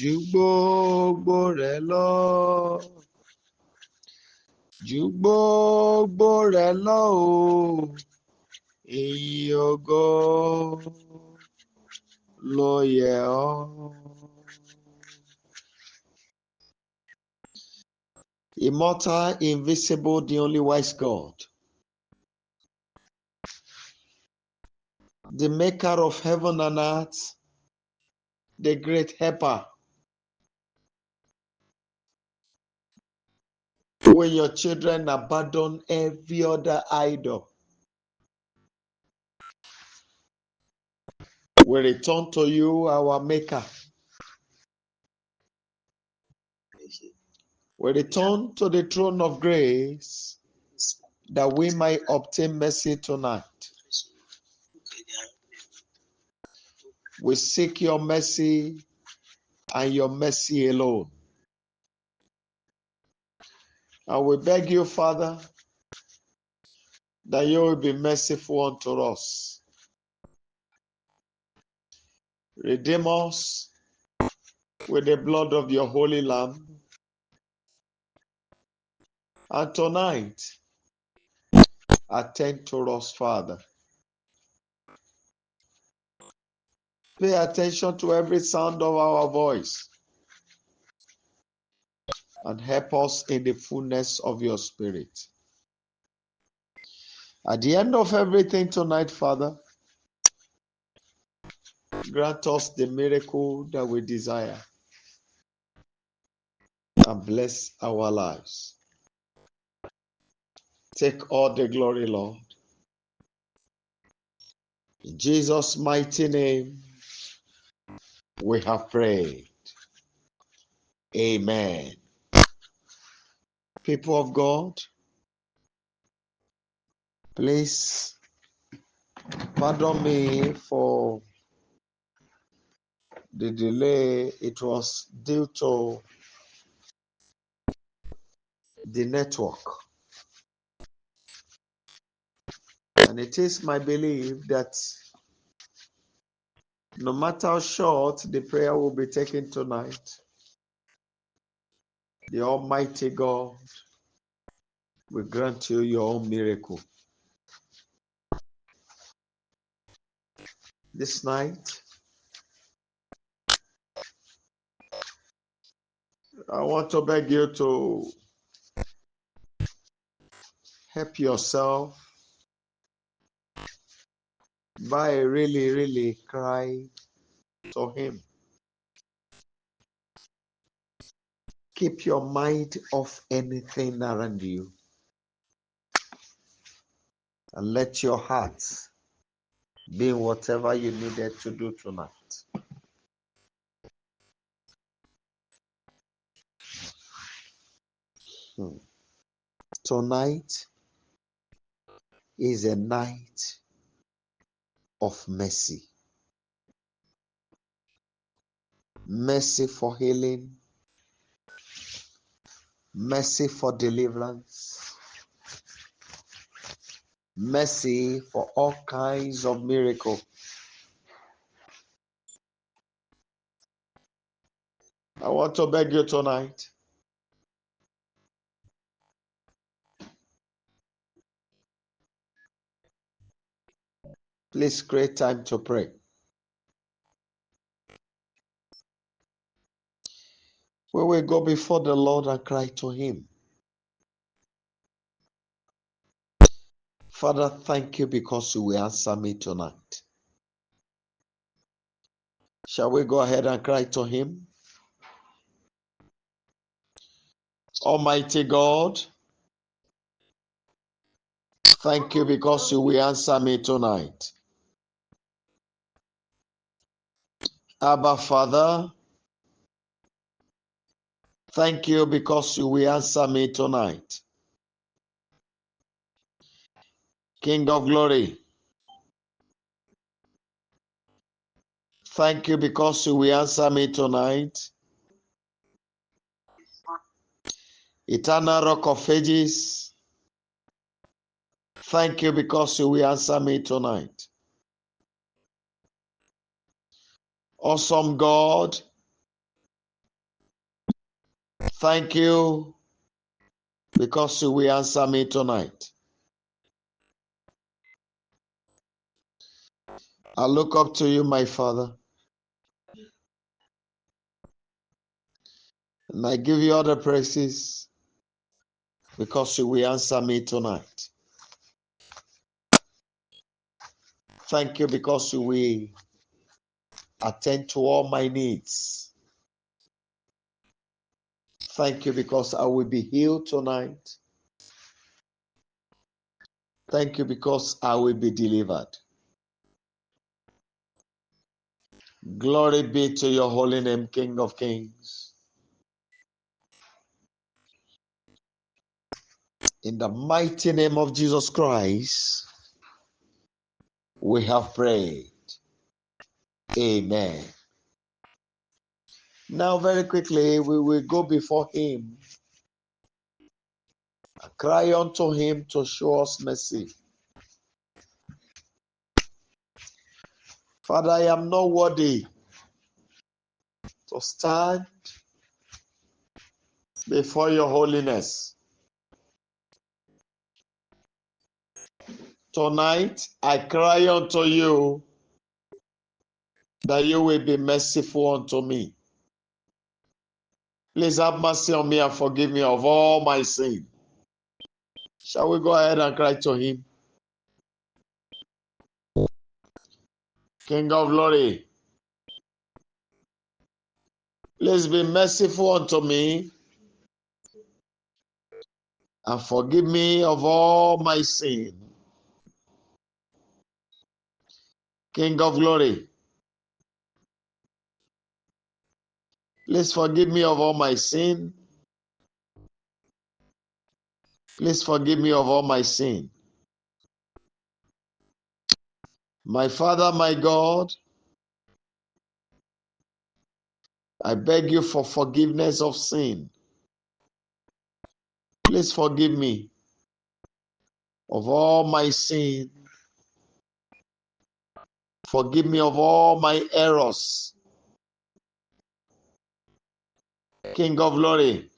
ju gbogbo rẹ̀ lọ, ju gbogbo rẹ̀ lọ o, ìyìn ògo ló yẹ ọ́. Immortal, invisible, the only wise God, the maker of heaven and earth, the great helper. When your children abandon every other idol, we return to you, our maker. We return to the throne of grace that we might obtain mercy tonight. We seek your mercy and your mercy alone. And we beg you, Father, that you will be merciful unto us. Redeem us with the blood of your holy Lamb. And tonight, attend to us, Father. Pay attention to every sound of our voice and help us in the fullness of your Spirit. At the end of everything tonight, Father, grant us the miracle that we desire and bless our lives. Take all the glory, Lord. In Jesus' mighty name, we have prayed. Amen. People of God, please pardon me for the delay. It was due to the network. And it is my belief that no matter how short the prayer will be taken tonight, the Almighty God will grant you your own miracle. This night, I want to beg you to help yourself by really cry to Him. Keep your mind off anything around you and let your heart be in whatever you needed to do tonight. Tonight is a night of mercy. Mercy for healing, mercy for deliverance, mercy for all kinds of miracles. I want to beg you tonight, please create time to pray. We will go before the Lord and cry to Him. Father, thank you because you will answer me tonight. Shall we go ahead and cry to Him? Almighty God, thank you because you will answer me tonight. Abba, Father, thank you because you will answer me tonight. King of glory, thank you because you will answer me tonight. Eternal Rock of Ages, thank you because you will answer me tonight. Awesome God, Thank you because you will answer me tonight. I look up to you, my Father, and I give you all the praises because you will answer me tonight. Thank you because you will attend to all my needs. Thank you because I will be healed tonight. Thank you because I will be delivered. Glory be to your holy name, King of Kings. In the mighty name of Jesus Christ, we have prayed. Amen. Now, very quickly, we will go before him and cry unto him to show us mercy. Father, I am not worthy to stand before your holiness. Tonight, I cry unto you that you will be merciful unto me. Please have mercy on me and forgive me of all my sin. Shall we go ahead and cry to him? King of glory, please be merciful unto me and forgive me of all my sin. King of glory, please forgive me of all my sin. Please forgive me of all my sin. My Father, my God, I beg you for forgiveness of sin. Please forgive me of all my sin. Forgive me of all my errors. King of glory,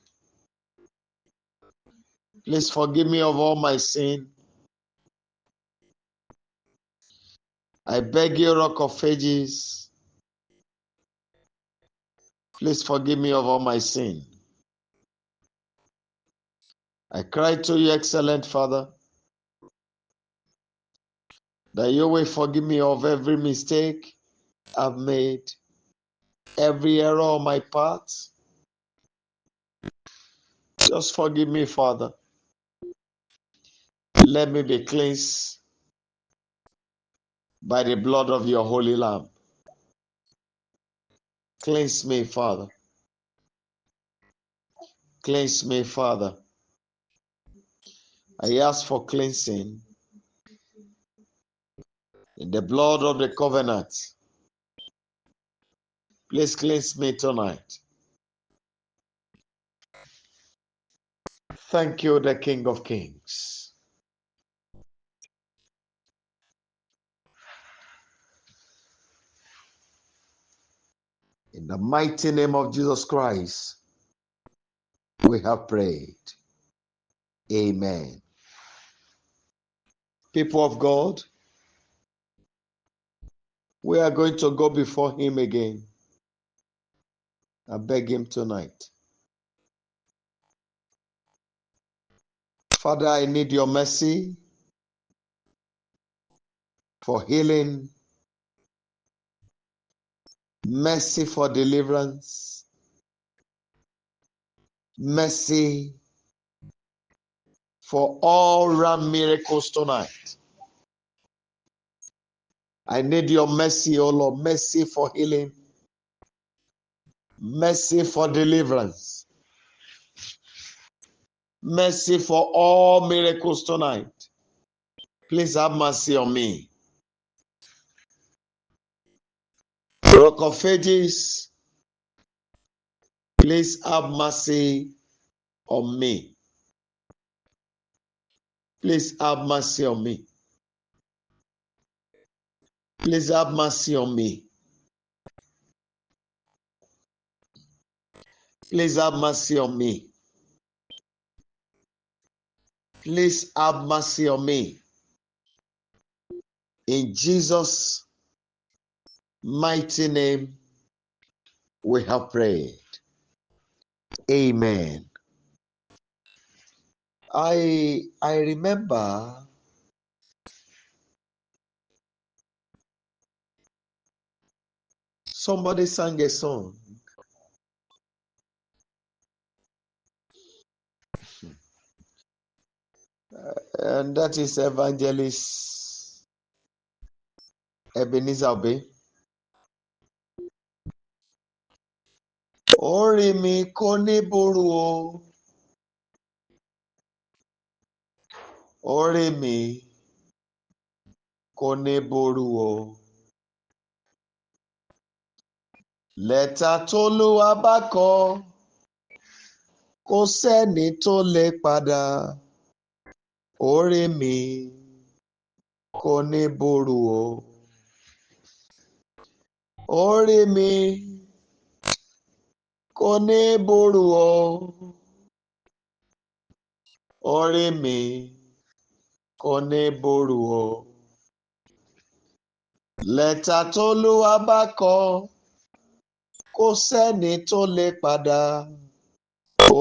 please forgive me of all my sin. I beg you, Rock of Ages, please forgive me of all my sin. I cry to you, excellent Father, that you will forgive me of every mistake I've made, every error on my part. Just forgive me, Father. Let me be cleansed by the blood of your holy Lamb. Cleanse me, Father. Cleanse me, Father. I ask for cleansing in the blood of the covenant. Please cleanse me tonight. Thank you, the King of Kings. In the mighty name of Jesus Christ, we have prayed. Amen. People of God, we are going to go before him again. I beg him tonight. Father, I need your mercy for healing, mercy for deliverance, mercy for all round miracles tonight. I need your mercy, O Lord, mercy for healing, mercy for deliverance, mercy for all miracles tonight. Please have mercy on me. Rock of Ages, please have mercy on me. Please have mercy on me. Please have mercy on me. Please have mercy on me. Please have mercy on me. In Jesus' mighty name, we have prayed. Amen. I remember somebody sang a song. And that is Evangelist Ebenezer Obey. Orí mi kò ní burú o. Orí mi kò ní burú o. Lẹ́tà t'Olúwa bá kọ, kò sẹ́ni tó lè padà. Orí mi kò ní burú o. Orí mi kò ní burú o. Orí mi kò ní burú o. Lẹ́tà t'Olúwa bá kọ, kò sẹ́ni tó lè padà.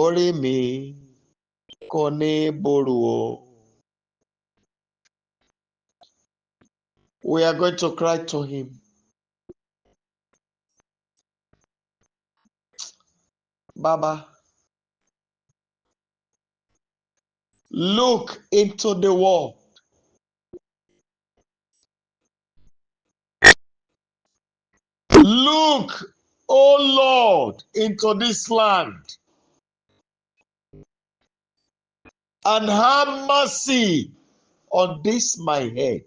Orí mi kò ní burú o. We are going to cry to him. Baba, look into the world. Look, O Lord, into this land and have mercy on this my head.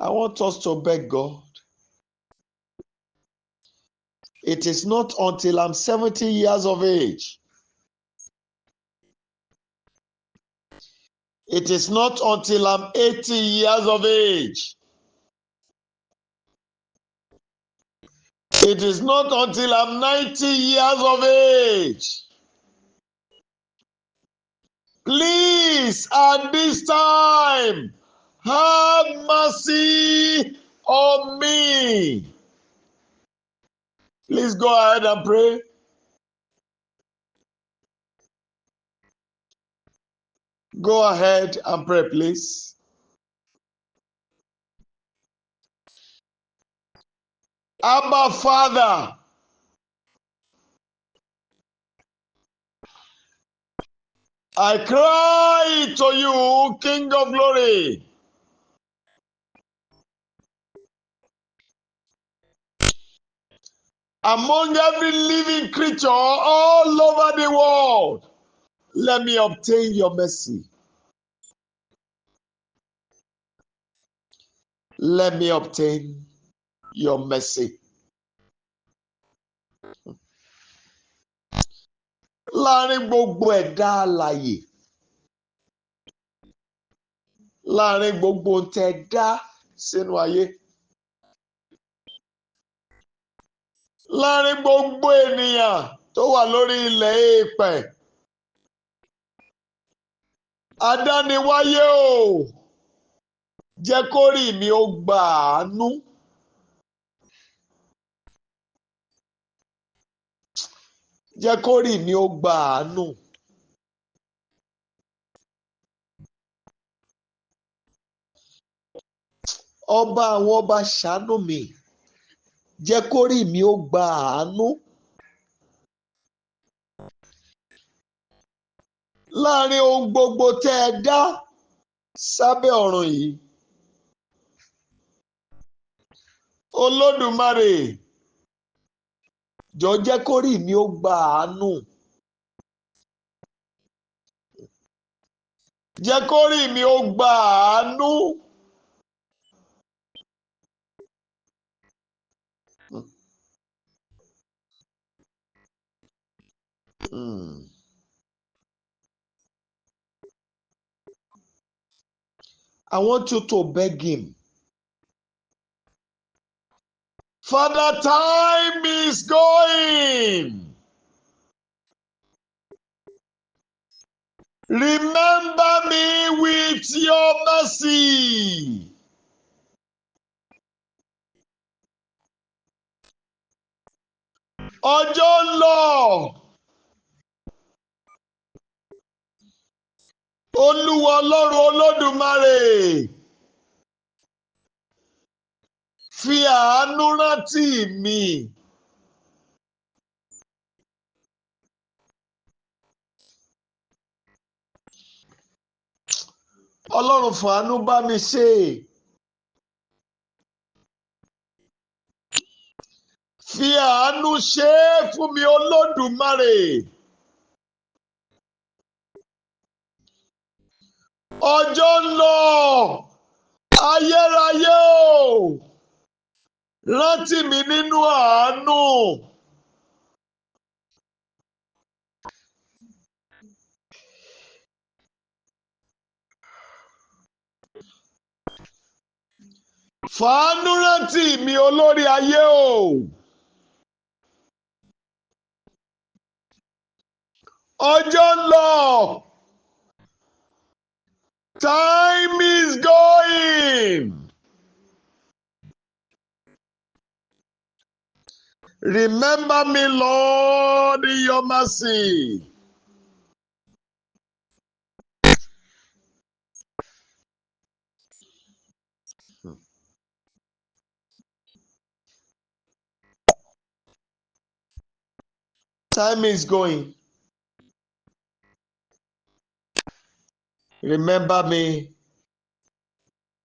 I want us to beg God. It is not until I'm 70 years of age. It is not until I'm 80 years of age. It is not until I'm 90 years of age. Please, at this time, have mercy on me. Please go ahead and pray. Go ahead and pray, please. Abba, Father, I cry to you, King of Glory. Among every living creature all over the world, let me obtain your mercy. Let me obtain your mercy. Láàrin gbogbo ẹ̀dá alààyè, láàrin gbogbo ohun tẹ́ dá sínú ayé, láàrin gbogbo ènìyàn tó wà lórí ilẹ̀ èèpẹ̀, adániwáyé o, jẹ́ kórìí mi ó gba àánú. Jẹ́ kórìí mi ó gba àánú. Ọba àwọn ọba ṣàánú mi. Jẹ́ kórìí mi ó gba àánú. Láàrin ohun gbogbo tẹ́ ẹ dá sábẹ́ ọ̀run yìí, Olódùmarè, jọ̀ọ́ jẹ́ kórìí mi ó gba àánú. Jẹ́ kórìí mi ó gba àánú. I want you to beg him. Father, time is going. Remember me with your mercy. Ọjọ́ ń lọ. Olúwa Ọlọ́run Olódùmarè. Fi àánú rántí mi. Ọlọ́run fàánú bá mi ṣe. Fi àánú ṣe é fún mi Olódùmarè. Ọjọ́ ń lọ. Ayérayé o. Rántí mi nínú àánú. Fàánú rántí mi olórí ayé o. Ọjọ́ ń lọ. Time is going. Remember me, Lord, in your mercy. Time is going. Remember me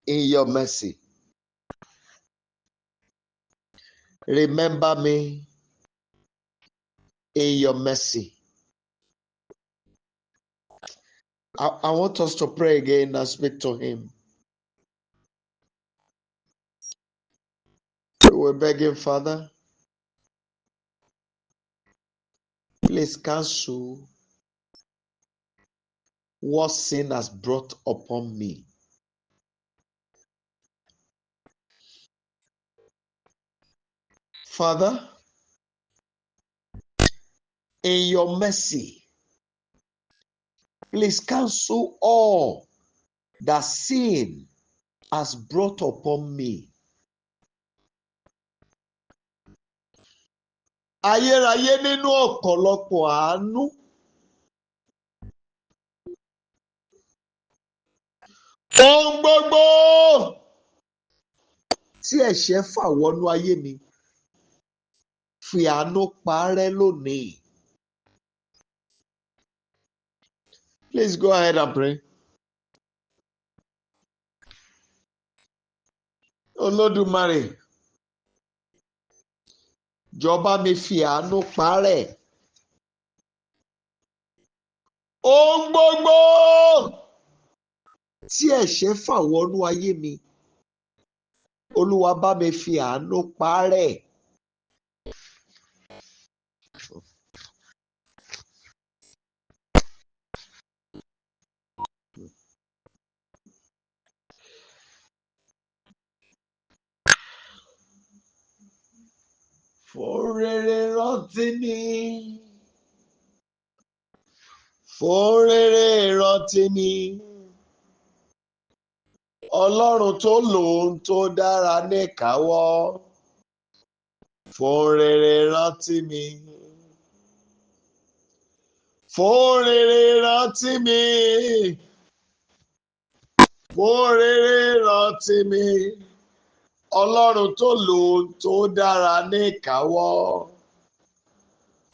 in your mercy. Remember me in your mercy. I want us to pray again and speak to him. We're begging, Father, please cancel what sin has brought upon me. Father, in your mercy, please cancel all that sin has brought upon me. Ayérayé nínú ọ̀pọ̀lọpọ̀ àánú. Ohun gbogbo tí ẹ̀ṣẹ̀ fà wọnú ayé mi, fi àánú parẹ́ lónìí. Please go ahead and pray. Olódùmarè, jọ̀ọ́ mi fi àánú parẹ́. Ohun gbogbo tí ẹ̀ṣẹ̀ fà wọnú ayé mi, Olúwa bá mi fi àánú parẹ́. Fún rere rántí mi. Fún rere rántí mi. Ọlọ́run tó lòun tó dára níkàáwọ́. Fún rere rántí mi. Fún rere rántí mi. Fún rere rántí mi. Ọlọ́run tó lòun tó dára níkàáwọ́.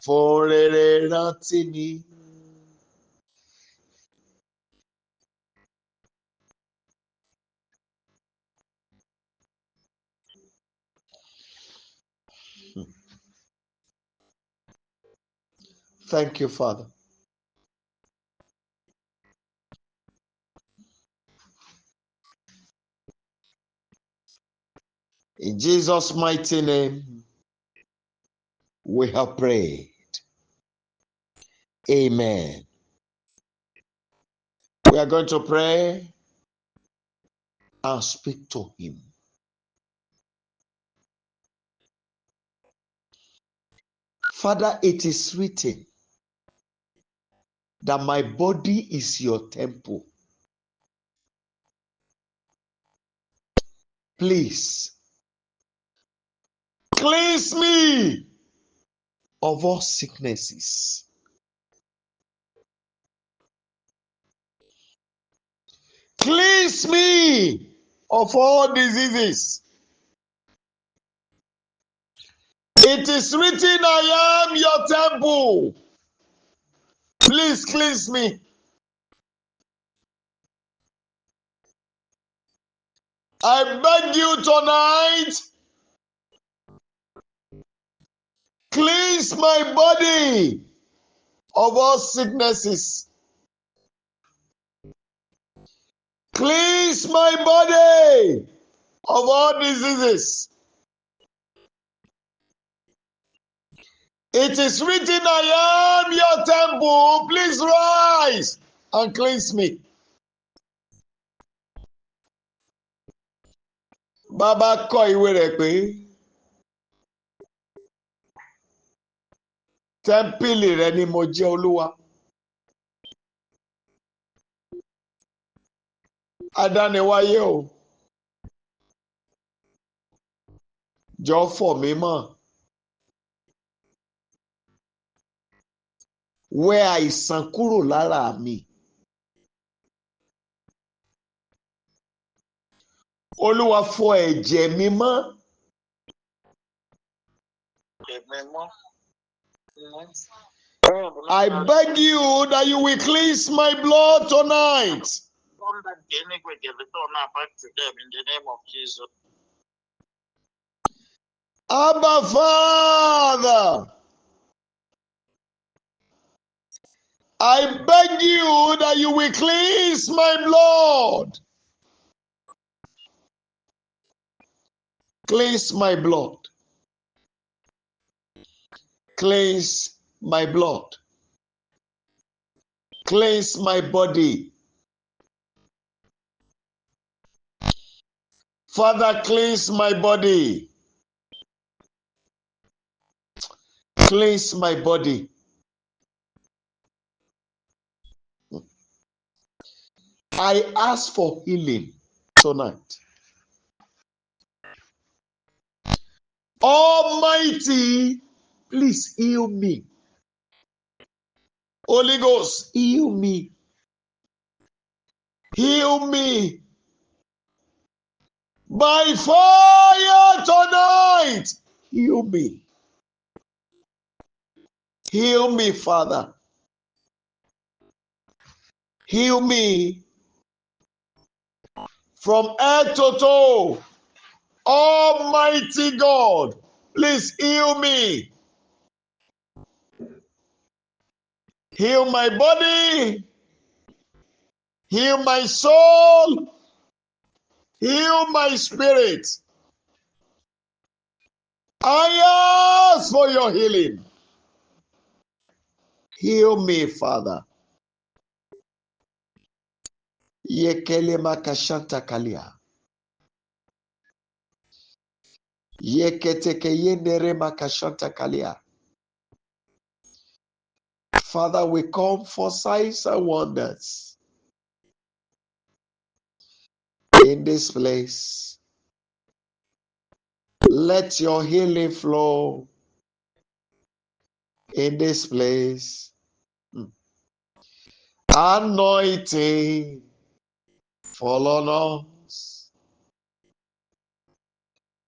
Fún rere rántí mi. Thank you, Father. In Jesus' mighty name, we have prayed. Amen. We are going to pray and speak to him. Father, it is written that my body is your temple. Please, cleanse me of all sicknesses. Cleanse me of all diseases. It is written, I am your temple. Please cleanse me. I beg you tonight, cleanse my body of all sicknesses. Cleanse my body of all diseases. It is written, I am your temple. Please rise and cleanse me. Bàbá kọ ìwé rẹ̀ pé tẹ́ḿpìlì rẹ ni mo jẹ́ Olúwa. Adániwáyé o, jọ̀ọ́ fọ̀ mí mọ́. Wẹ àìsàn kúrò lára mi. Olúwa fọ̀ ẹ̀jẹ̀ mi mọ́. I beg you that you will cleanse my blood tonight. In the name of Jesus. Abba Father, I beg you that you will cleanse my blood. Cleanse my blood. Cleanse my blood. Cleanse my body. Father, cleanse my body. Cleanse my body. I ask for healing tonight. Almighty, please heal me. Holy Ghost, heal me. Heal me. By fire tonight, heal me. Heal me, Father. Heal me from head to toe. Almighty God, please heal me. Heal my body. Heal my soul. Heal my spirit. I ask for your healing. Heal me, Father. Yekele makashanta kalia. Yeketeke yendere makashanta kalia. Father, we come for signs and wonders in this place. Let your healing flow in this place. Anointing fall on us.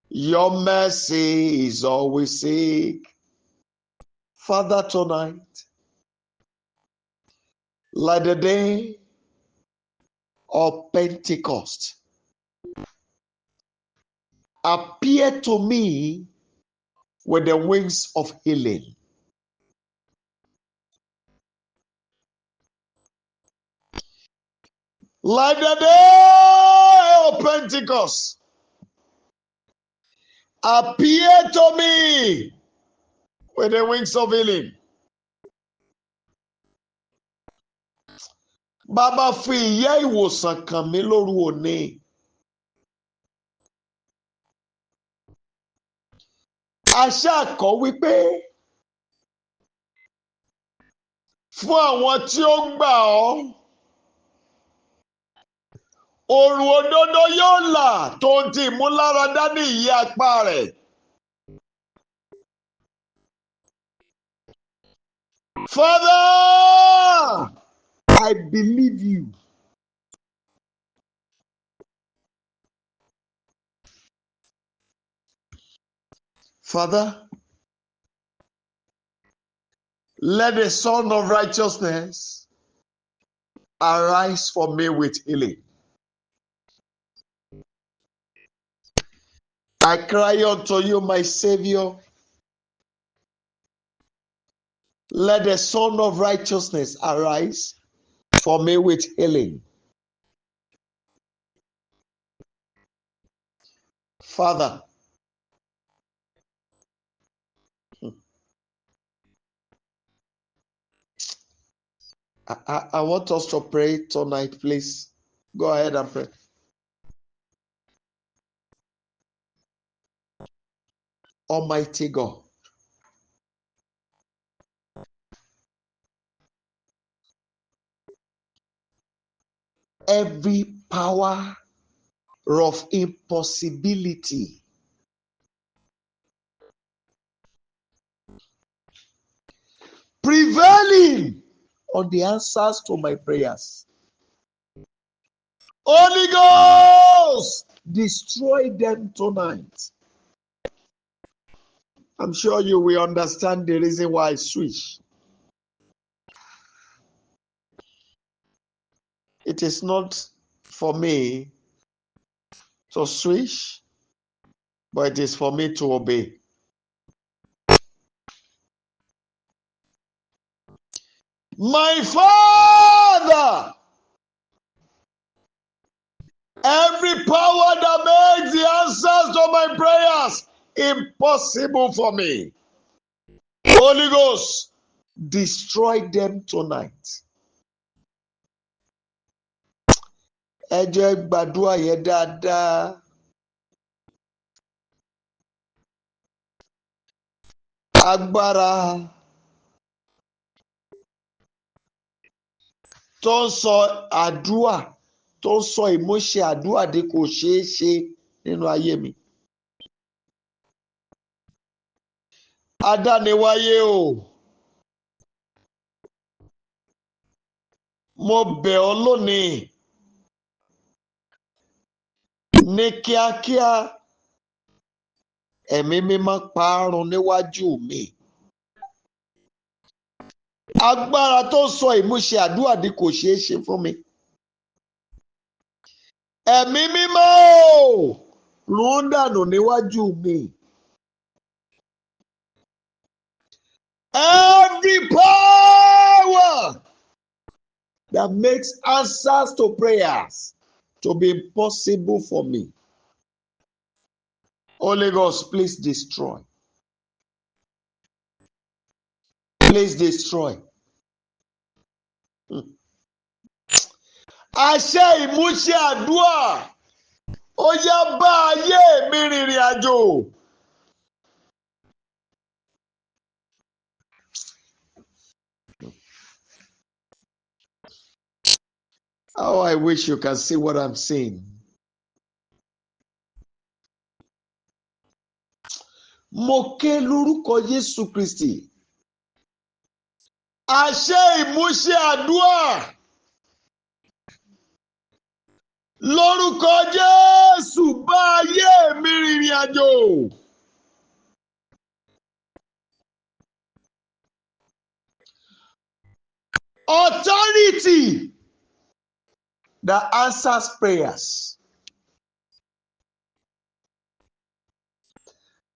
Your mercy is all we seek. Father, tonight, like the day of Pentecost, appear to me with the wings of healing. Like the day of Pentecost, appear to me with the wings of healing. Bàbá fi ìyà ìwòsàn kàn mí lóru òní. Àṣà kọ wípé fún àwọn tí ó gbà ọ́. Òrùn òdodo yóò là tó ń ti ìmúláradá ní ìyẹ́ apá rẹ̀. Father, I believe you. Father, let the Son of Righteousness arise for me with healing. I cry unto you, my Savior. Let the Son of Righteousness arise for me with healing. Father, I want us to pray tonight, please. Go ahead and pray. Almighty God, every power of impossibility prevailing on the answers to my prayers, Holy Ghost, destroy them tonight. I'm sure you will understand the reason why I switch. It is not for me to switch, but it is for me to obey. My Father, every power that makes the answers to my prayers impossible for me, Holy Ghost, destroy them tonight. Ẹ jẹ́ gbàdúrà yẹn dáadáa. Agbára tó ń sọ àdúrà, tó ń sọ ìmúṣẹ àdúrà di kò ṣeé ṣe nínú ayé mi. Adániwáyé o, mo bẹ̀ ọ́ lónìí ní kíákíá, ẹ̀mí mímọ́ parun níwájú mi. Agbára tó sọ ìmúṣẹ àdúrà di kò ṣeé ṣe fún mi. Ẹ̀mí mímọ́ o, run dànù níwájú mi. Every power that makes answers to prayers to be impossible for me, Holy Ghost, please destroy. Please destroy. Àṣẹ ìmúṣẹ àdúrà ó yá bá ayé mi rìnrìn àjò. Oh, I wish you can see what I'm saying. Mo ké lórúkọ Jésù Kristi. Àṣẹ ìmúṣẹ àdúrà lórúkọ Jésù bá ayé mi rìnrìn àjò. Authority that answers prayers.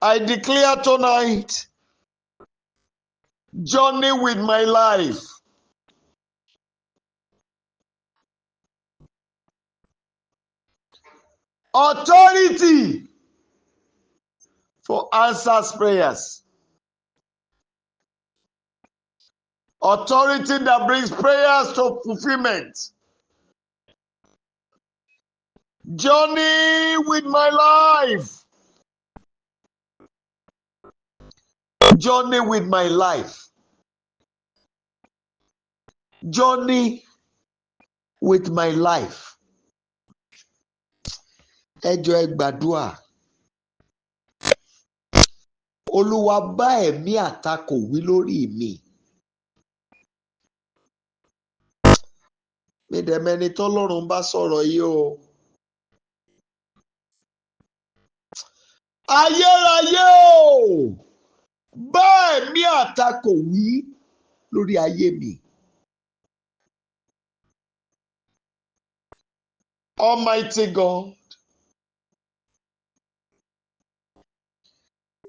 I declare tonight, journey with my life. Authority for answers prayers. Authority that brings prayers to fulfillment. Journey with my life. Journey with my life. journey with my life. Ẹ jọ̀ọ́ ẹ gbàdúrà. Olúwa bá ẹ̀mí àtakò wí lórí mi. Mi dẹ̀ mẹ́ni tọ́lọ́run bá sọ̀rọ̀ yìí o. Ayérayé o, bá ẹ̀mí àtakò wí lórí ayé mi. Almighty God,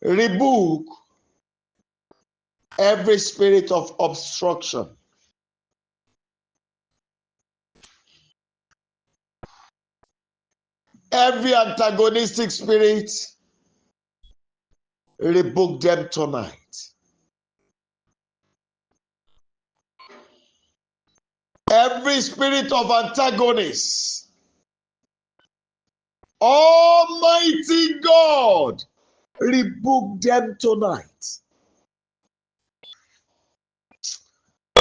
rebuke every spirit of obstruction. Every antagonistic spirit, rebuke them tonight. Every spirit of antagonist, Almighty God, rebuke them tonight.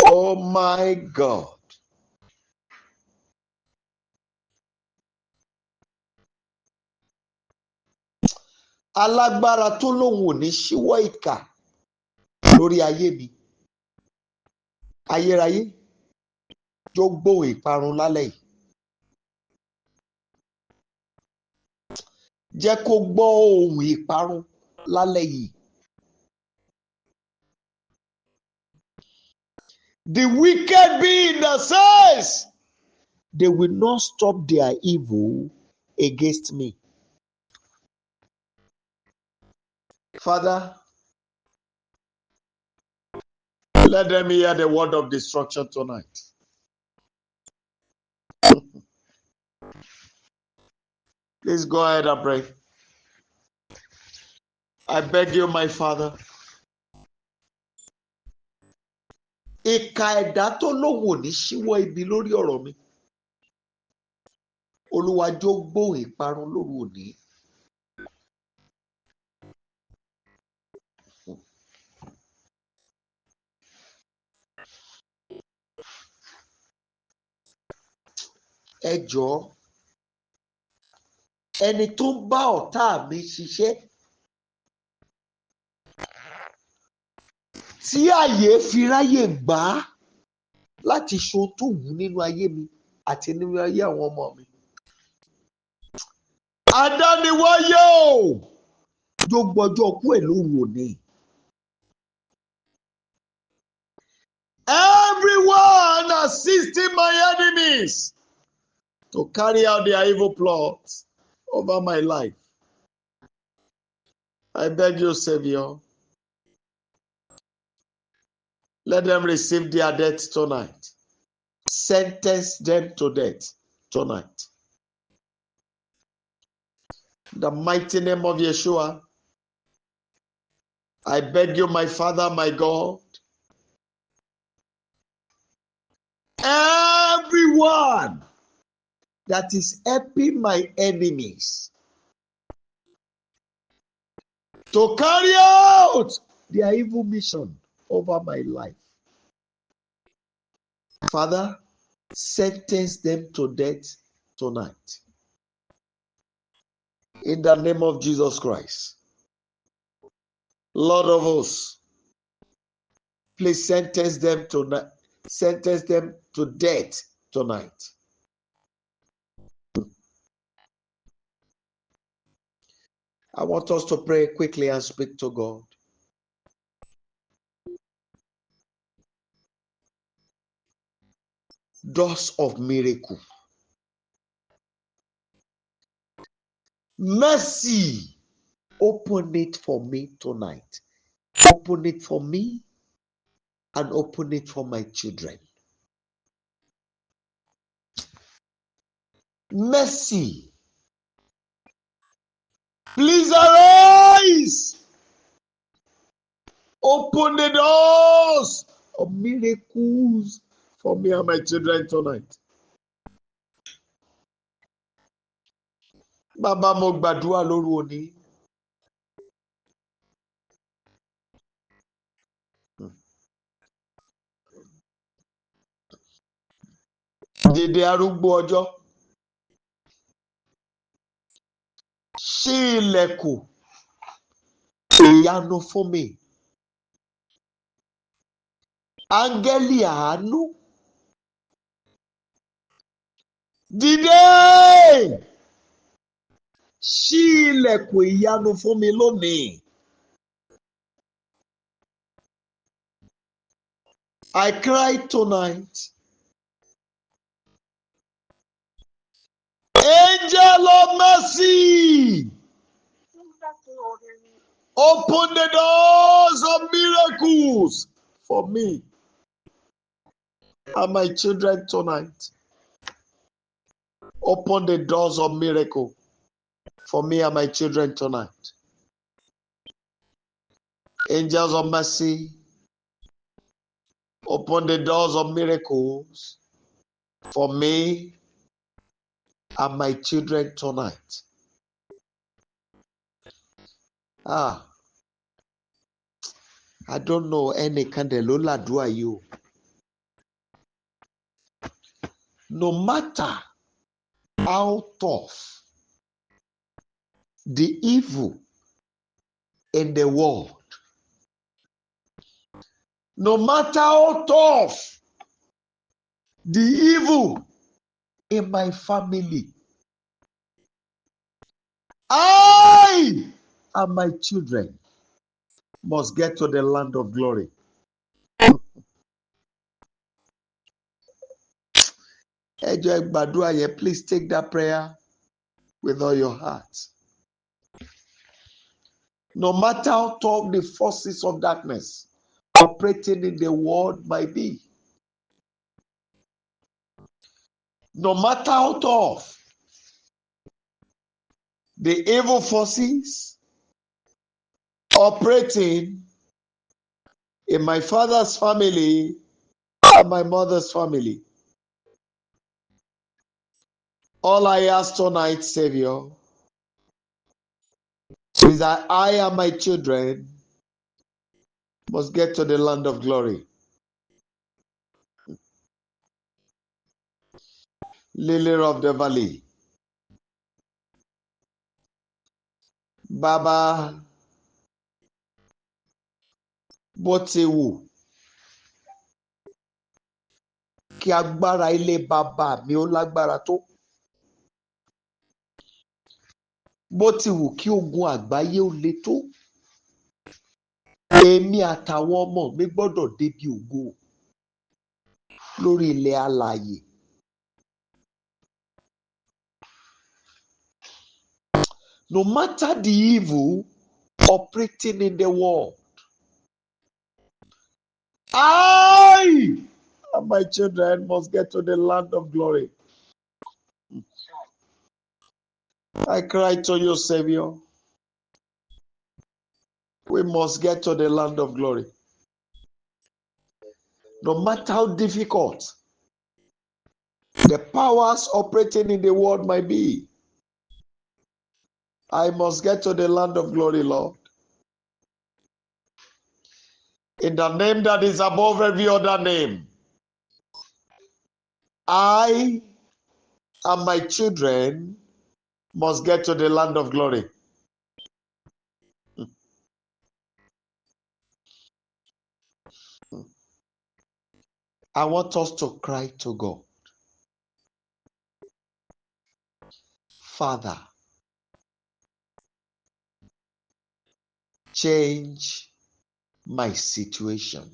Oh my God. Alágbára tó lóun ò ní ṣíwọ́ ìkà lórí ayé mi. Ayérayé, jó gbóhùn ìparun lálẹ́ yìí. Jẹ́ kó gbọ́ ohùn ìparun lálẹ́ yìí. The wicked being that says they will not stop their evil against me. Father, let them hear the word of destruction tonight. Please go ahead and pray. I beg you, my Father. Ìkà ẹ̀dá tó lóun ò ní ṣíwọ́ ibi lórí ọ̀rọ̀ mi. Olúwa jó gbóhùn ìparun lóru òní. Ẹ jọ̀ọ́, ẹni tó ń bá ọ̀tá mi ṣiṣẹ́ tí àyè fi ráyè gbà á láti ṣohun tó wù nínú ayé mi àti nínú ayé àwọn ọmọ mi. Adániwáyé o, jó gbọ́jọ́ kú ẹ̀ lóru òní. Everyone assisting my enemies to carry out their evil plots over my life. I beg you, Savior, let them receive their death tonight. Sentence them to death tonight. In the mighty name of Yeshua, I beg you, my Father, my God, everyone that is helping my enemies to carry out their evil mission over my life, Father, sentence them to death tonight. In the name of Jesus Christ, Lord of hosts, please sentence them to death tonight. I want us to pray quickly and speak to God. Doors of miracle. Mercy, open it for me tonight. Open it for me and open it for my children. Mercy, please arise. Open the doors of miracles for me and my children tonight. Bàbá, mo gbàdúrà lóru òní. Dìde arúgbó ọjọ́. Ṣí ilẹ̀kùn ìyanu fún mi. Áńgẹ́lì àánú. Dìde. Ṣí ilẹ̀kùn ìyanu fún mi lónìí. I cry tonight. Angel of mercy. Open the doors of miracles for me and my children tonight. Open the doors of miracle for me and my children tonight. Angels of mercy, open the doors of miracles for me and my children tonight. I don't know any candle ládùúgbò yìí. No matter how tough the evil in the world, no matter how tough the evil in my family, I and my children must get to the land of glory. Please take that prayer with all your heart. No matter how tough the forces of darkness operating in the world might be, no matter how tough the evil forces operating in my father's family and my mother's family, all I ask tonight, Savior, is that I and my children must get to the land of glory. Lily of the valley. Baba, bó ti wù kí agbára ilé bàbá mi ó lágbára tó, bó ti wù kí ogun àgbáyé ó le tó, èmi àtàwọn ọmọ mi gbọ́dọ̀ débi ògo lórí ilẹ̀ alààyè. No matter the evil operating in the world, I and my children must get to the land of glory. I cry to you, Savior. We must get to the land of glory. No matter how difficult the powers operating in the world might be, I must get to the land of glory, Lord. In the name that is above every other name, I and my children must get to the land of glory. I want us to cry to God. Father, change my situation.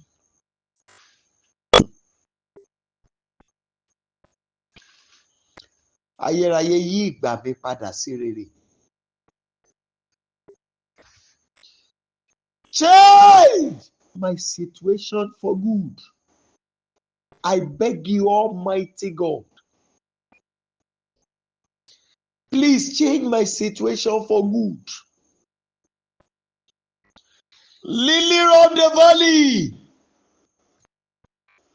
Ayérayé yí ìgbà mi padà sí rere. Change my situation for good. I beg you, Almighty God. Please change my situation for good. Lily of the valley,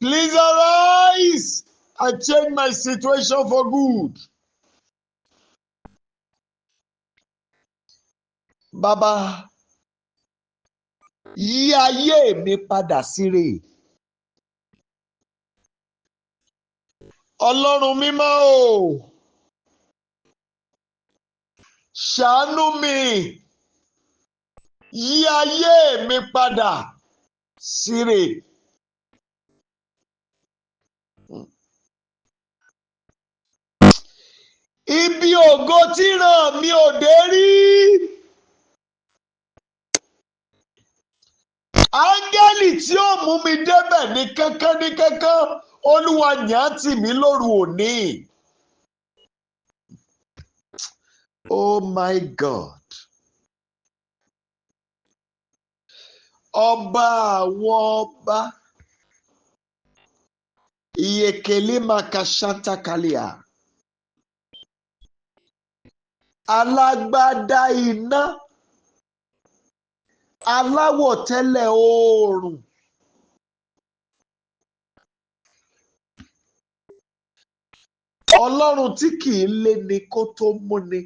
please arise and change my situation for good. Baba, yí ayé mi padà sí rere. Ọlọ́run mímọ́ o, ṣàánú mi, yí ayé mi padà síre. Ibi ògo tí ràn mí ò dé rí. Áńgẹ́lì tí ó mú mi débẹ̀ ní kánkán, Olúwa yàn tì mí lóru òní. Oh my God. Ọba àwọn ọba. Iyekele makashanta kalia. Alágbádá iná. Aláwọ̀ tẹ́lẹ̀ oòrùn. Ọlọ́run tí kìí léni kó tó múni.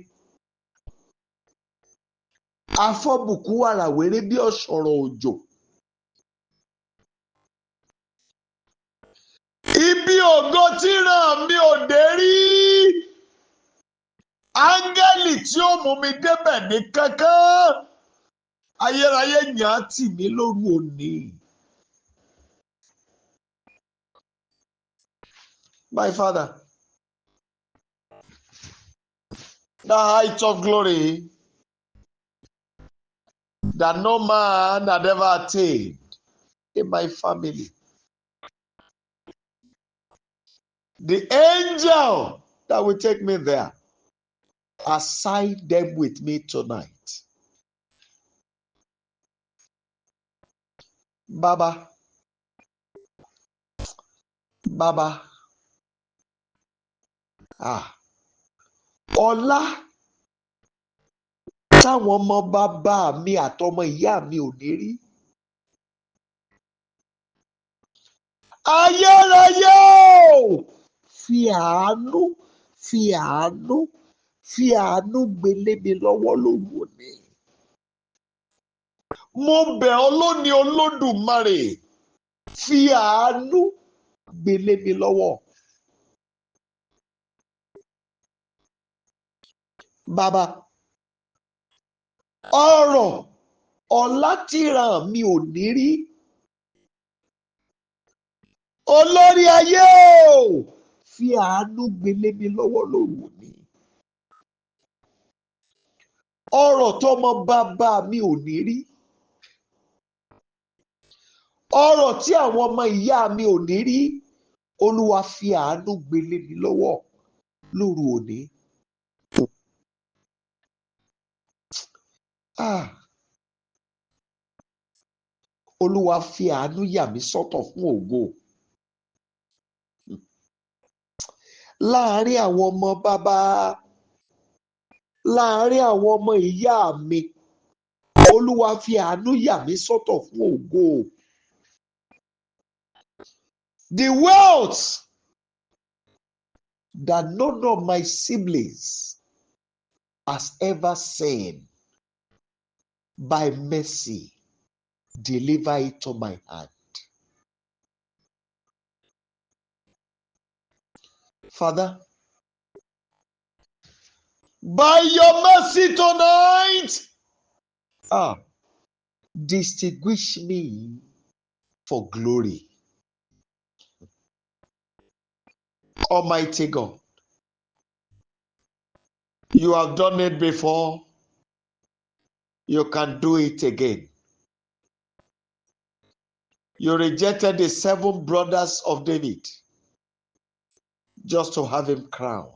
Afọ́bùkú wàràwéré bí ọ̀ṣọ̀rọ̀ òjò. Ibi ògo tí ràn mí ò dé rí. Áńgẹ́lì tí ó mú mi débẹ̀ ní kánkán. Ayérayé yàn tì mí lóru òní. My Father, the height of glory that no man had ever attained in my family. The angel that will take me there, assign them with me tonight. Baba, ọlá táwọn ọmọ bàbá mi àtọmọ ìyá mi ò ní rí. Ayérayé o, fi àánú gbélé mi lọ́wọ́ lóru òní. Mo bẹ̀ ọ́ lónìí Olódùmarè, fi àánú gbélé mi lọ́wọ́. Bàbá, ọrọ̀ ọlá tí ràn mí ò ní rí. Olórí ayé o, fi àánú gbélé mi lọ́wọ́ lóru òní. Ọrọ̀ tọmọ bàbá mi ò ní rí. Ọrọ̀ tí àwọn ọmọ ìyá mi ò ní rí. Olúwa fi àánú gbélé mi lọ́wọ́ lóru òní. Olúwa fi àánú yà mí sọ́tọ̀ fún ògo. Láàárín àwọn ọmọ bàbá, láàárín àwọn ọmọ ìyá mi, Olúwa fi àánú yà mí sọ́tọ̀ fún ògo. The wealth that none of my siblings has ever seen, by mercy, deliver it to my hand. Father, by your mercy tonight, distinguish me for glory. Almighty God, you have done it before. You can do it again. You rejected the 7 brothers of David just to have him crowned.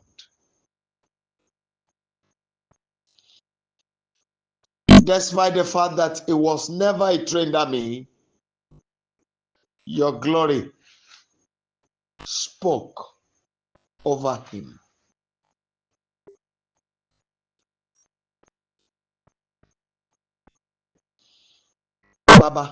Despite the fact that he was never a trained army, your glory spoke over him. Baba,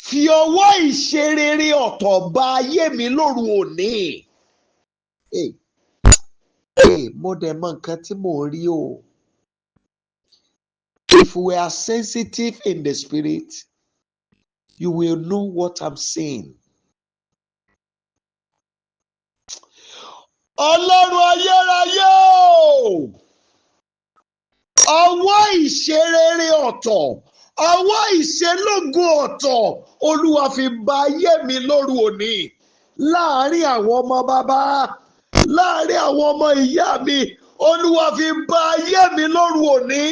fi ọwọ́ ìṣerere ọ̀tọ̀ bá ayé mi lóru òní. Mo dẹ̀ mọ nǹkan tí mò ń rí o. If we are sensitive in the spirit, you will know what I'm saying. Ọlọ́run ayérayé o! Ọwọ́ ìṣerere ọ̀tọ̀, ọwọ́ ìṣelógo ọ̀tọ̀, Olúwa fi ba ayé mi lóru òní. Láàárín àwọn ọmọ bàbá, láàárín àwọn ọmọ ìyá mi, Olúwa fi ba ayé mi lóru òní.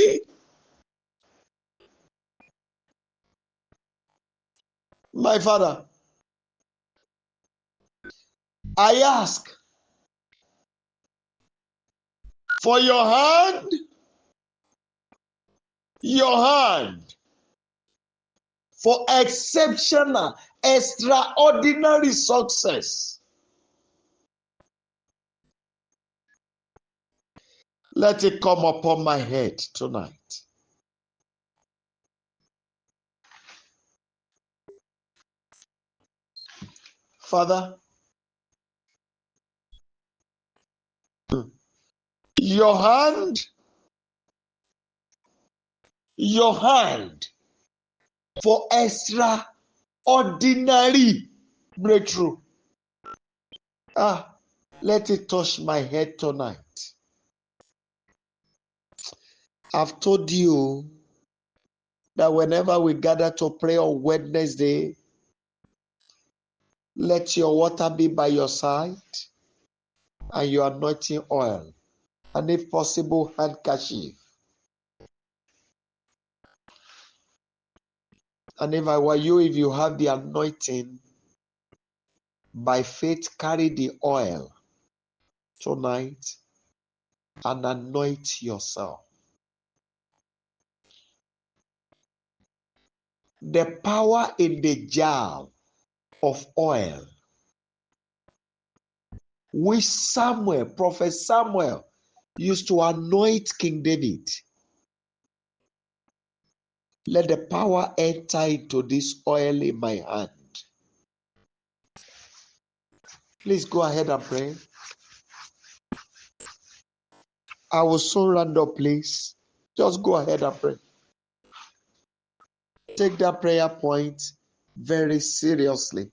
My Father, I ask for your hand for exceptional, extraordinary success. Let it come upon my head tonight. Father, your hand for extraordinary breakthrough. Let it touch my head tonight. I've told you that whenever we gather to pray on Wednesday, let your water be by your side and your anointing oil, and if possible, handkerchief. And if I were you, if you have the anointing, by faith, carry the oil tonight and anoint yourself. The power in the jar of oil, which Prophet Samuel, used to anoint King David. Let the power enter into this oil in my hand. Please go ahead and pray. I will soon round up, please. Just go ahead and pray. Take that prayer point very seriously.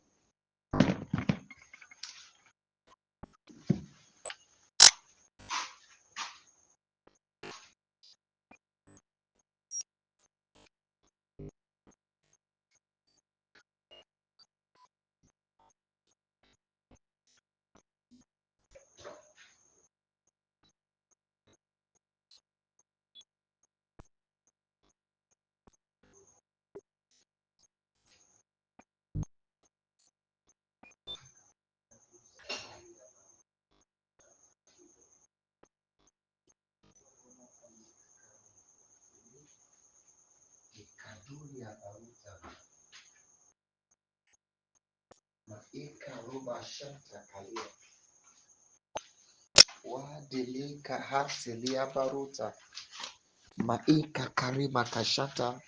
Wadelika hasilia baruta maika karima kashata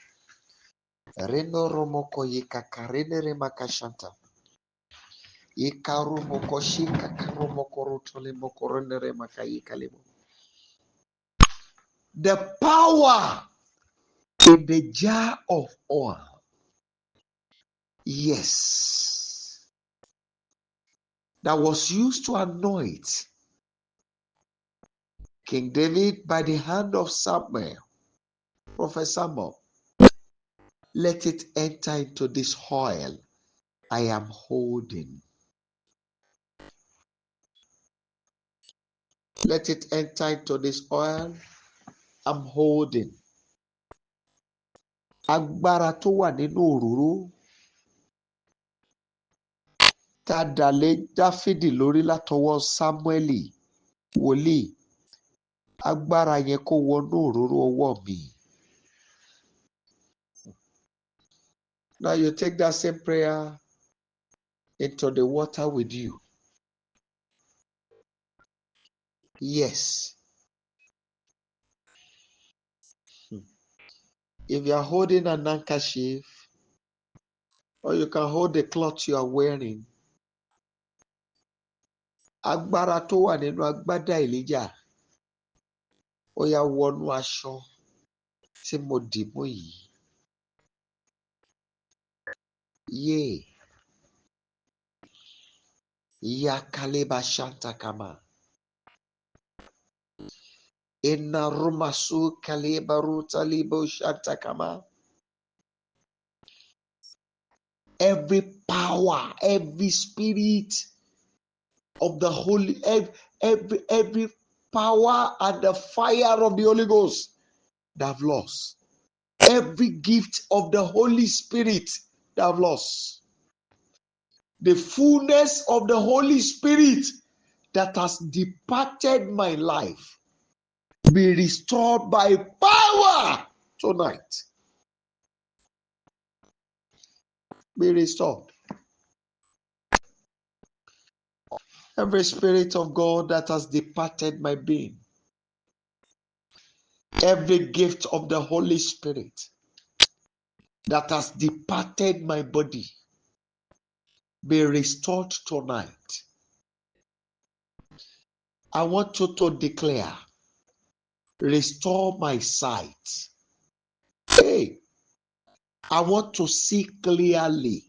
reno romoko yika karine rema kashata ikarumo koshika karumo korutole mokorone rema kayika lemo. The power in the jar of oil, yes, that was used to anoint King David by the hand of Samuel, Prophet Samuel. Let it enter into this oil I am holding. Let it enter into this oil I'm holding. Agbára tó wà nínú òróró tá a dà lé Dáfídì lórí látọwọ́ Sámúẹ́lì wòlíì. Agbára yẹn kó wọnú òróró ọwọ́ mi. Now you take that same prayer into the water with you. Yes. If you are holding an handkerchief, or you can hold the cloth you are wearing, agbára tó wà nínú agbádá Èlíjà, ó yá wọnú aṣọ tí mo dì mú yìí. Ye. Yakaleba Shantakama. Inna Rumasu Kaleba Ruta Libo Shantakama. Every power, every spirit of the Holy, every power and the fire of the Holy Ghost that I've lost. Every gift of the Holy Spirit that I've lost. The fullness of the Holy Spirit that has departed my life be restored by power tonight. Be restored. Every spirit of God that has departed my being. Every gift of the Holy Spirit that has departed my body be restored tonight. I want you to declare, restore my sight. Hey, I want to see clearly.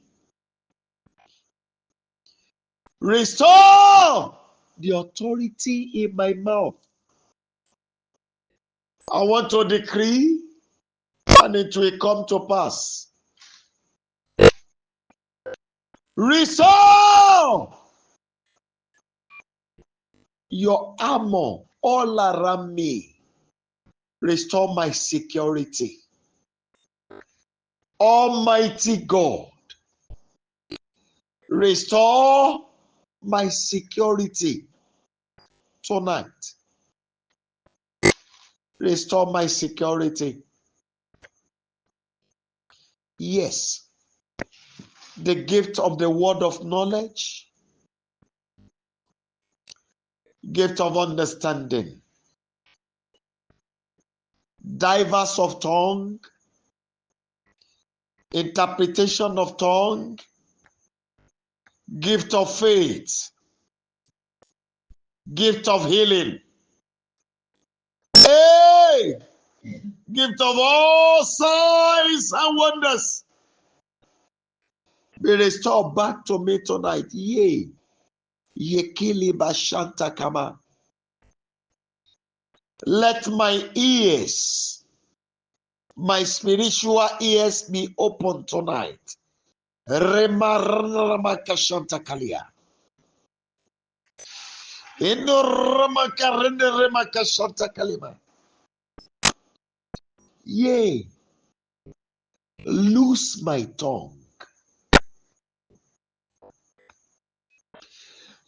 Restore the authority in my mouth. I want to decree and it will come to pass. Restore your armor all around me. Restore my security. Almighty God, restore my security tonight. Restore my security. Yes, the gift of the word of knowledge, gift of understanding, diverse of tongue, interpretation of tongue, gift of faith, gift of healing. Hey! Gift of all signs and wonders. Be restored back to me tonight. Yea. Yekili Bashanta Kama. Let my ears, my spiritual ears be open tonight. Remarnamakashanta Kalia. Inoramakarende Remakashanta Kalima. Yea. Loose my tongue.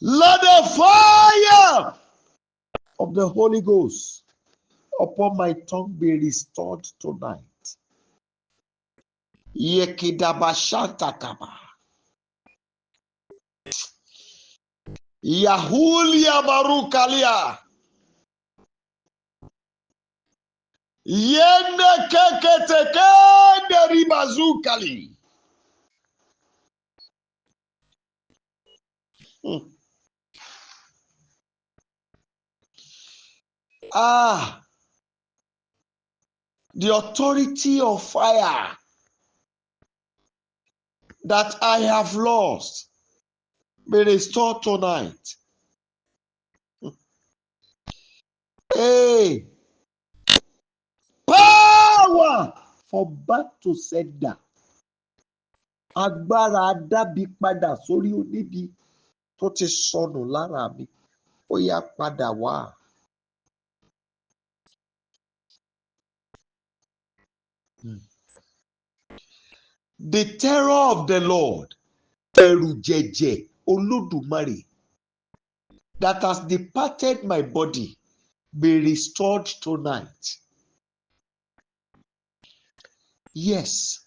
Let the fire of the Holy Ghost upon my tongue be restored tonight. Yekidabashantakaba. Yahulia Barukalia. Yende Keketeke Ribazukali. The authority of fire that I have lost be restored tonight. Hey, power for back to sender. Agbára dábì padà sórí oníbi tó ti sọnù lára mi. Ó yá padà wá. The terror of the Lord, ẹ̀rù jẹ̀jẹ̀ Olódùmarè, that has departed my body, be restored tonight. Yes.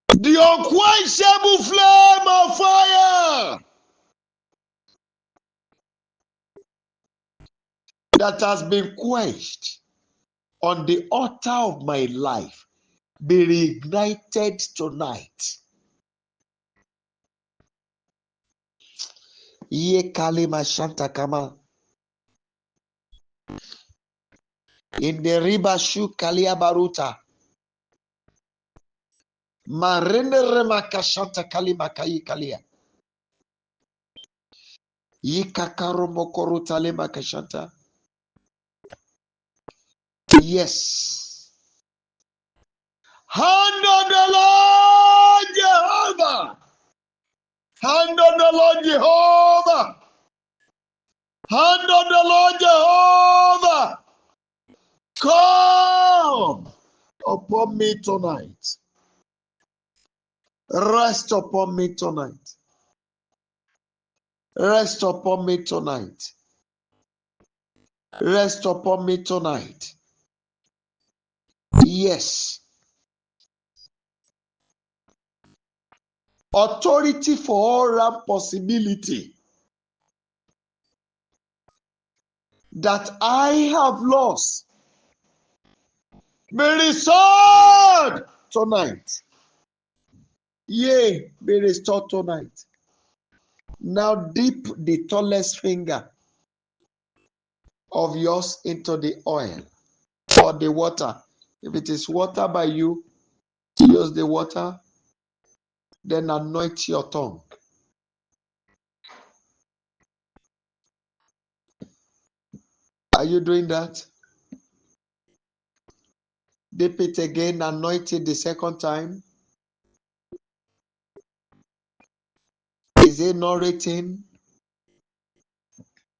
The unquenchable flame of fire that has been quenched on the altar of my life be reignited tonight. Ye kalima shanta kama. In the riba shu kalia baruta. Marenere makashanta kalima kai kalia. Yikakaro mokoro tale makashanta. Yes. Hand on the Lord Jehovah. Hand on the Lord Jehovah. Hand on the Lord Jehovah. Come upon me tonight. Rest upon me tonight. Rest upon me tonight. Rest upon me tonight. Yes. Authority for all round possibility that I have lost be restored tonight. Yea, be restored tonight. Now dip the tallest finger of yours into the oil or the water. If it is water by you, use the water, then anoint your tongue. Are you doing that? Dip it again, anoint it the second time. Is it not written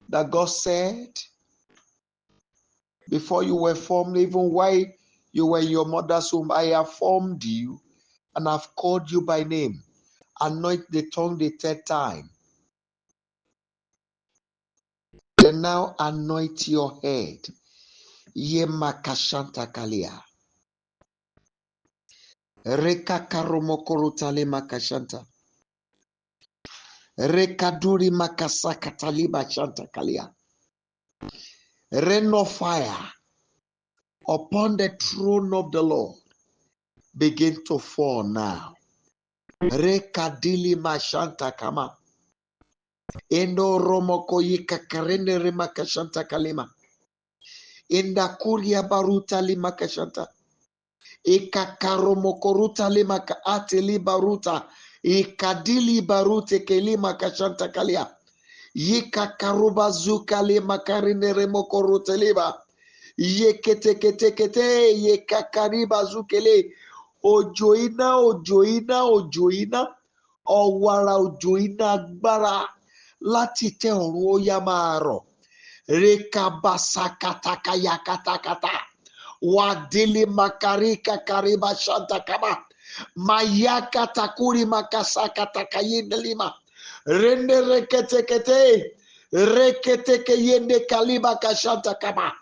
that God said, before you were formed, even while you were in your mother's womb, I have formed you and have called you by name. Anoint the tongue the third time. Then now anoint your head. Ye makashanta kalia. Reka karomokorutale makashanta. Rekaduri makasakataliba shanta kalia. Rain of fire upon the throne of the Lord begin to fall now. Rekadili mashanta kama. Endo romoko yika karene remakashanta kalima. Inda kuria baruta lima kashanta. Ikakaromokoruta lima kaate li baruta. Ikadili barute kelima kashanta kalia. Yikakaruba zuka lima karine remokoruta liba. Yeketekete yekakariba zukele. Ojoina, ojoina, ojoina. Ọ̀wàrà òjò iná agbára láti tẹ ọ̀run ó yá máa rọ̀. Rekabasakatakaya katakata. Wadili makarika kariba shanta kama. Mayaka takuri makasakataka yendelima. Rende reketekete. Reketeke yende kaliba kashanta kama.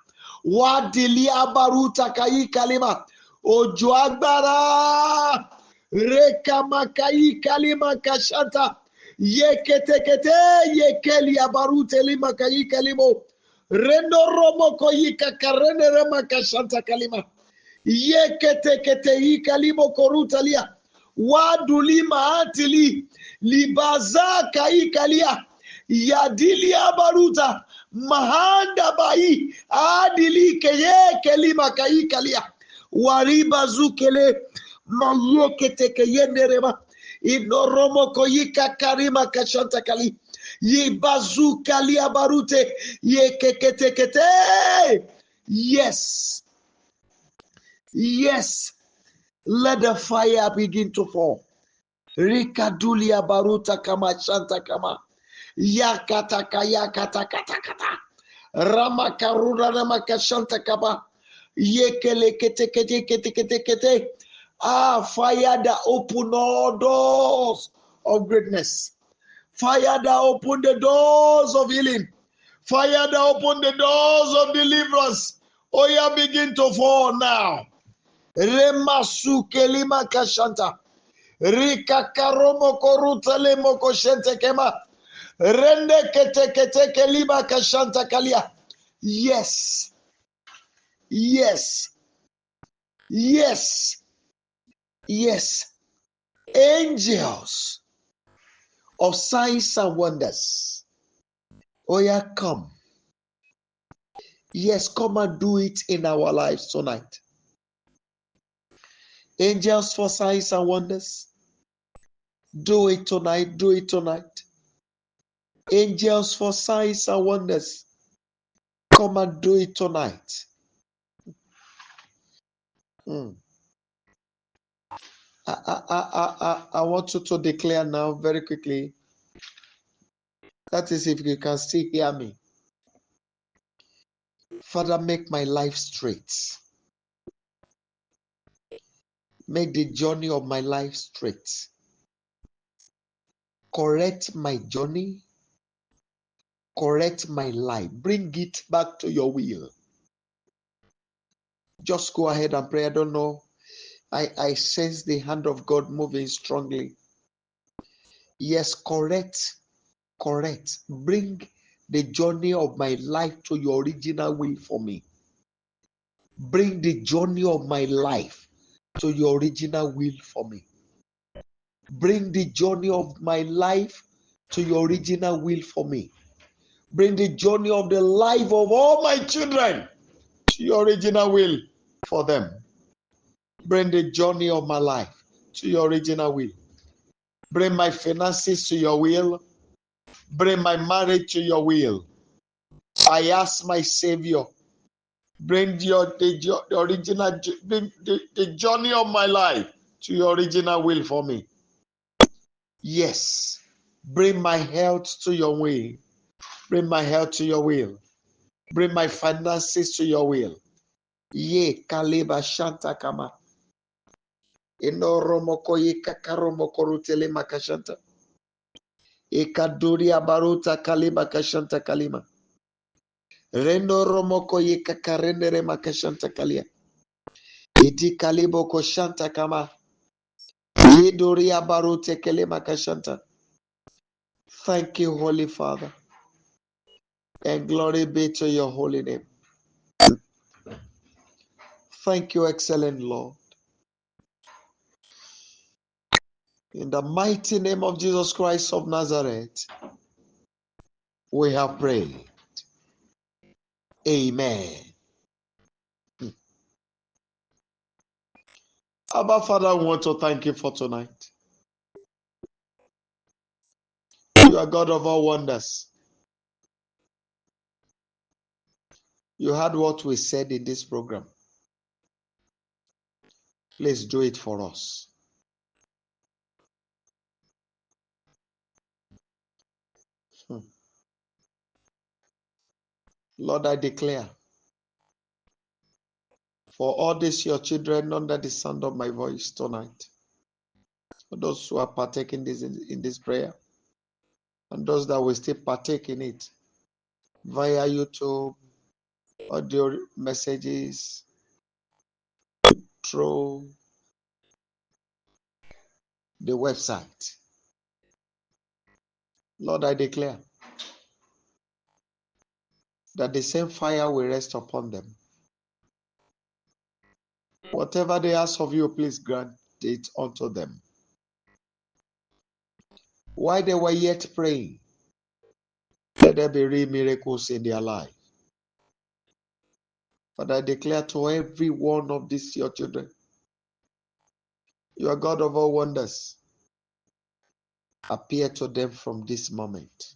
Wadili abaruta kayi kalima. Òjò agbára. Reka makai kalima kashanta. Yeketekete yekeli abarute lima kayi kalimo. Rendo romo koyika karene rema kashanta kalima. Yeketekete yikalimo korutalia. Wadulima atili. Libaza kayi kalia. Yadili abaruta. Mahanda bai. Adili keye kelima kayi kalia. Wariba zukele. Mayeketeke yenderema. Inoromo koyika karima kashanta kali. Yibazu kalia barute. Yekeketekete. Yes. Yes. Let the fire begin to fall. Rikadulia baruta kama shanta kama. Yakataka yakatakatakata. Rama karuna rama kashanta kama. Yekele kete kete kete kete kete. Fire that open all doors of greatness. Fire that open the doors of healing. Fire that open the doors of deliverance. Oya begin to fall now. Remasu kelima kashanta. Rika karomo koruta lemo koshente kema. Rende kete kete kelima kashanta kalia. Yes. Yes. Yes. Yes. Angels of signs and wonders. Oh yeah, come. Yes, come and do it in our lives tonight. Angels for signs and wonders. Do it tonight. Do it tonight. Angels for signs and wonders. Come and do it tonight. I want you to declare now very quickly. That is, if you can still hear me. Father, make my life straight. Make the journey of my life straight. Correct my journey. Correct my life. Bring it back to your will. Just go ahead and pray. I don't know. I sense the hand of God moving strongly. Yes, correct. Bring the journey of my life to your original will for me. Bring the journey of my life to your original will for me. Bring the journey of my life to your original will for me. Bring the journey of the life of all my children to your original will for them. Bring the journey of my life to your original will. Bring my finances to your will. Bring my marriage to your will. I ask my Savior, bring the journey of my life to your original will for me. Yes, bring my health to your will. Bring my health to your will. Bring my finances to your will. Ye kaleba shanta kama. Inoromoko ye kakaromoko rutele makashanta. Ikaduria baruta kalima kashanta kalima. Rendo romoko ye kakarendere makashanta kalia. Iti kalibo koshanta kama. Iduria barute kele makashanta. Thank you, Holy Father. And glory be to your holy name. Thank you, excellent Lord. In the mighty name of Jesus Christ of Nazareth, we have prayed. Amen. Abba Father, I want to thank you for tonight. You are God of all wonders. You heard what we said in this program. Please do it for us. Lord, I declare for all these your children under the sound of my voice tonight, for those who are partaking in this prayer, and those that will still partake in it via YouTube, audio messages, through the website. Lord, I declare that the same fire will rest upon them. Whatever they ask of you, please grant it unto them. While they were yet praying, let there be real miracles in their life. Father, I declare to every one of these your children, you are God of all wonders. Appear to them from this moment.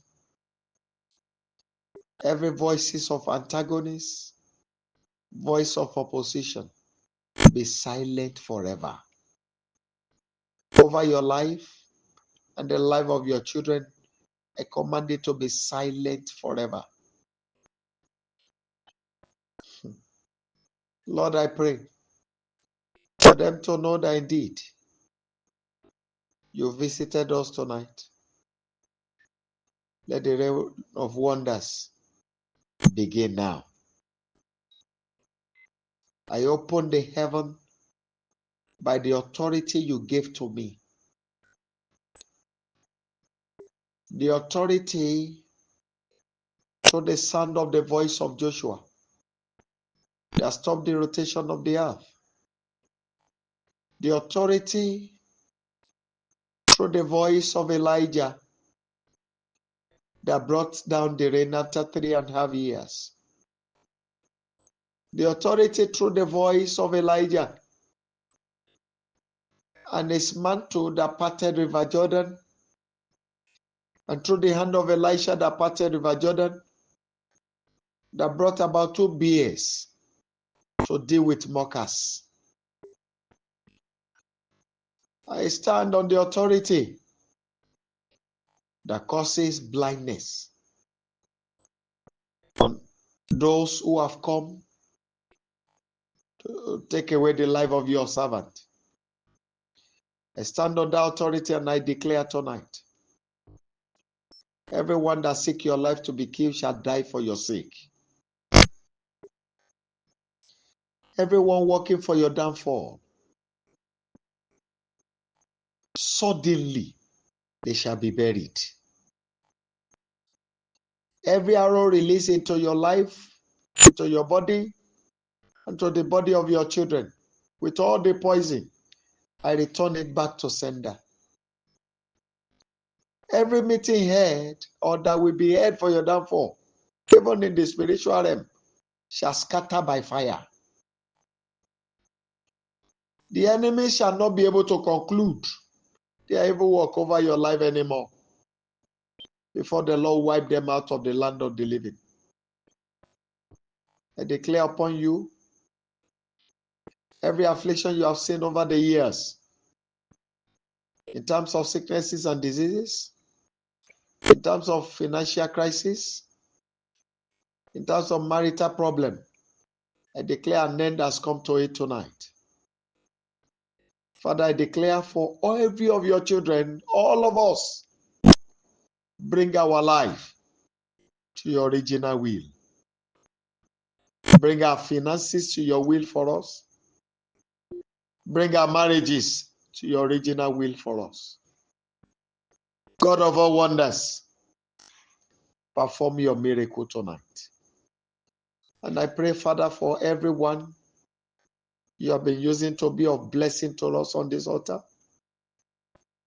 Every voices of antagonists, voice of opposition, be silent forever. Over your life and the life of your children, I command it to be silent forever. Lord, I pray for them to know that indeed you visited us tonight. Let the reign of wonders begin now. I open the heaven by the authority you gave to me. The authority through the sound of the voice of Joshua that stopped the rotation of the earth. The authority through the voice of Elijah that brought down the rain after 3.5 years. The authority through the voice of Elijah and his mantle that parted River Jordan, and through the hand of Elisha that parted River Jordan, that brought about 2 bears to deal with mockers. I stand on the authority that causes blindness on those who have come to take away the life of your servant. I stand on that authority and I declare tonight, everyone that seek your life to be killed shall die for your sake. Everyone working for your downfall, suddenly they shall be buried. Every arrow released into your life, into your body, and to the body of your children, with all the poison, I return it back to sender. Every meeting heard or that will be heard for your downfall, even in the spiritual realm, shall scatter by fire. The enemy shall not be able to conclude their evil work over your life anymore before the Lord wipe them out of the land of the living. I declare upon you every affliction you have seen over the years, in terms of sicknesses and diseases, in terms of financial crisis, in terms of marital problem, I declare an end has come to it tonight. Father, I declare for every of your children, all of us, bring our life to your original will. Bring our finances to your will for us. Bring our marriages to your original will for us. God of all wonders, perform your miracle tonight. And I pray, Father, for everyone you have been using to be of blessing to us on this altar.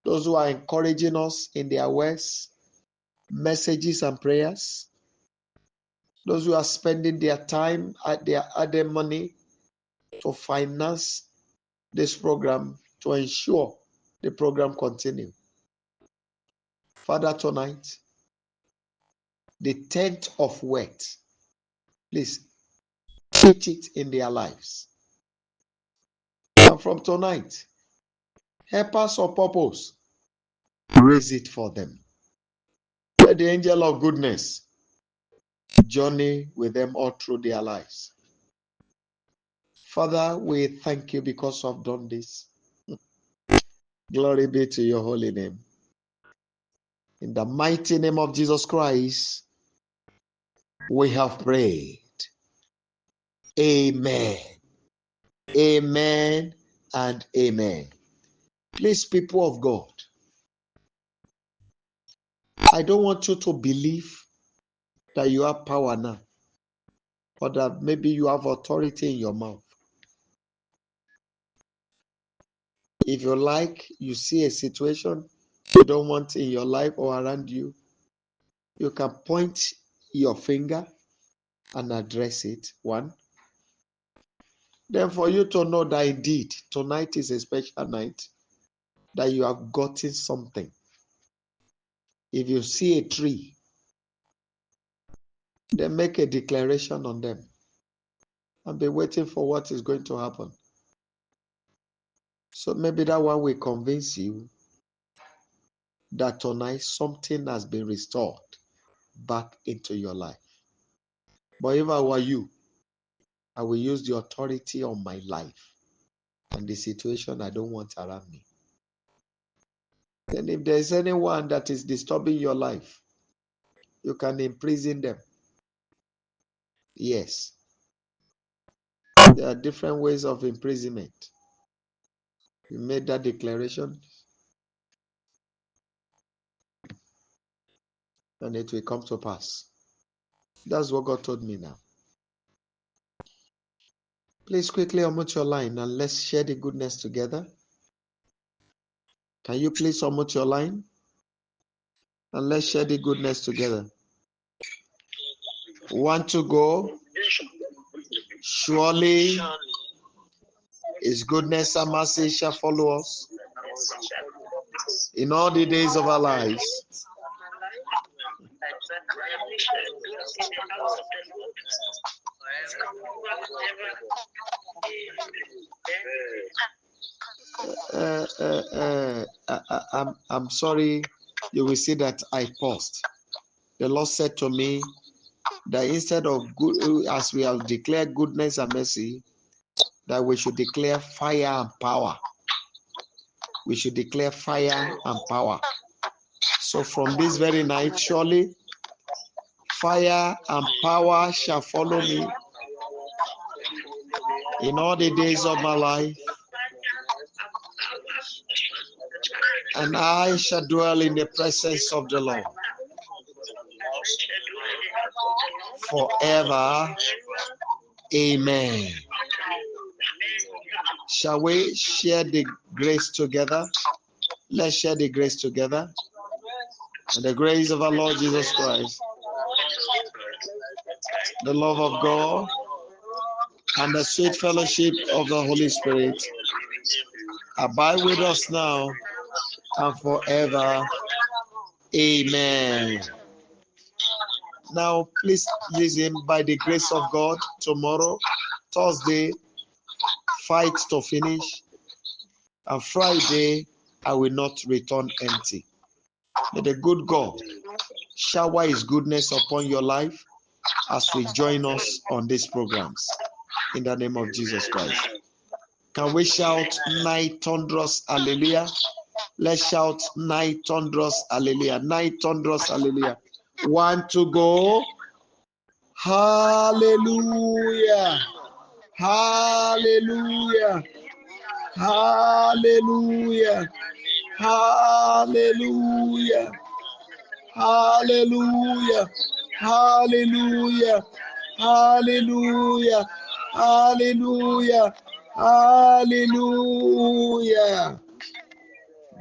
Those who are encouraging us in their words, messages, and prayers. Those who are spending their time, their money to finance this program, to ensure the program continues. Father, tonight, the 10th of wealth, please put it in their lives. And from tonight, helpers of purpose, raise it for them. Let the angel of goodness journey with them all through their lives. Father, we thank you because you have done this. Glory be to your holy name. In the mighty name of Jesus Christ, we have prayed. Amen. Amen and amen. Please, people of God, I don't want you to believe that you have power now, or that maybe you have authority in your mouth. If you like, you see a situation you don't want in your life or around you, you can point your finger and address it. One. Then for you to know that indeed tonight is a special night, that you have gotten something. If you see a tree, then make a declaration on them and be waiting for what is going to happen. So maybe that one will convince you that tonight something has been restored back into your life. But if I were you, I will use the authority on my life and the situation I don't want around me. Then if there is anyone that is disturbing your life, you can imprison them. Yes. There are different ways of imprisonment. You made that declaration, and it will come to pass. That's what God told me now. Please quickly unmute your line and let's share the goodness together. Can you please unmute your line? And let's share the goodness together. 1 to go. Surely His goodness and mercy shall follow us in all the days of our lives. I'm sorry, you will see that I paused. The Lord said to me that instead of good, as we have declared goodness and mercy, that we should declare fire and power. We should declare fire and power. So from this very night, surely fire and power shall follow me in all the days of my life, and I shall dwell in the presence of the Lord forever. Amen. Shall we share the grace together? Let's share the grace together. And the grace of our Lord Jesus Christ, the love of God, and the sweet fellowship of the Holy Spirit abide with us now and forever. Amen. Now, please listen, by the grace of God, tomorrow, Thursday, fight to finish, and Friday, I will not return empty. May the good God shower His goodness upon your life as we join us on these programs. In the name of Jesus Christ. Can we shout 9 thunderous hallelujah? Let's shout 9 thunderous hallelujah. 9 thunderous hallelujah. 1 to go. Hallelujah. Hallelujah. Hallelujah. Hallelujah. Hallelujah. Hallelujah. Hallelujah. Hallelujah. Hallelujah.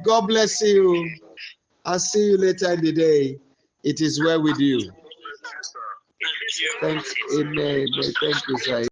God bless you. I'll see you later in the day. It is well with you. Thanks. Amen. Thank you, sir.